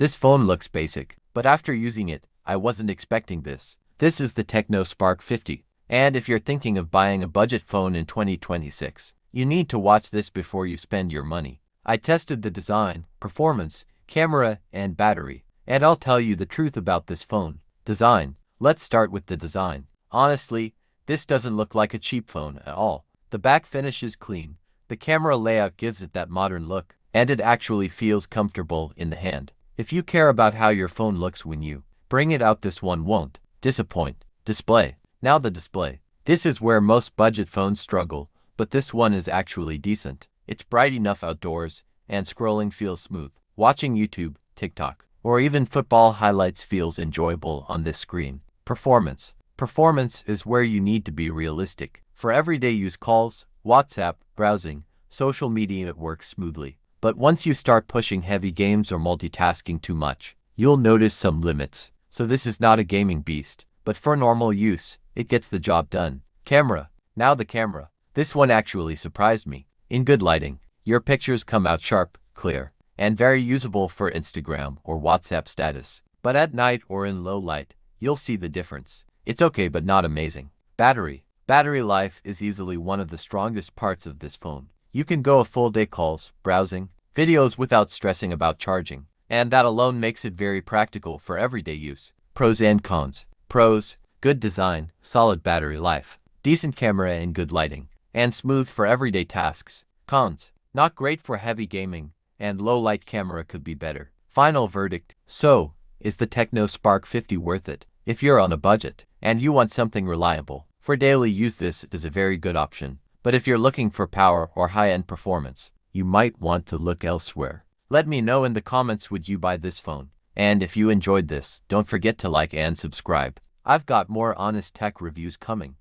This phone looks basic, but after using it, I wasn't expecting this. This is the Tecno Spark 50. And if you're thinking of buying a budget phone in 2026, you need to watch this before you spend your money. I tested the design, performance, camera, and battery, and I'll tell you the truth about this phone. Design. Let's start with the design. Honestly, this doesn't look like a cheap phone at all. The back finish is clean, the camera layout gives it that modern look, and it actually feels comfortable in the hand. If you care about how your phone looks when you bring it out, this one won't disappoint. Display. Now the display. This is where most budget phones struggle, but this one is actually decent. It's bright enough outdoors, and scrolling feels smooth. Watching YouTube, TikTok, or even football highlights feels enjoyable on this screen. Performance. Performance is where you need to be realistic. For everyday use calls, WhatsApp, browsing, social media, it works smoothly. But once you start pushing heavy games or multitasking too much, you'll notice some limits. So this is not a gaming beast, but for normal use, it gets the job done. Camera. Now the camera. This one actually surprised me. In good lighting, your pictures come out sharp, clear, and very usable for Instagram or WhatsApp status. But at night or in low light, you'll see the difference. It's okay but not amazing. Battery. Battery life is easily one of the strongest parts of this phone. You can go a full day calls, browsing, videos without stressing about charging. And that alone makes it very practical for everyday use. Pros and cons. Pros: good design, solid battery life, decent camera and good lighting, and smooth for everyday tasks. Cons: not great for heavy gaming, and low light camera could be better. Final verdict. So, is the Tecno Spark 50 worth it? If you're on a budget, and you want something reliable, for daily use this is a very good option. But if you're looking for power or high-end performance, you might want to look elsewhere. Let me know in the comments, would you buy this phone? And if you enjoyed this, don't forget to like and subscribe. I've got more honest tech reviews coming.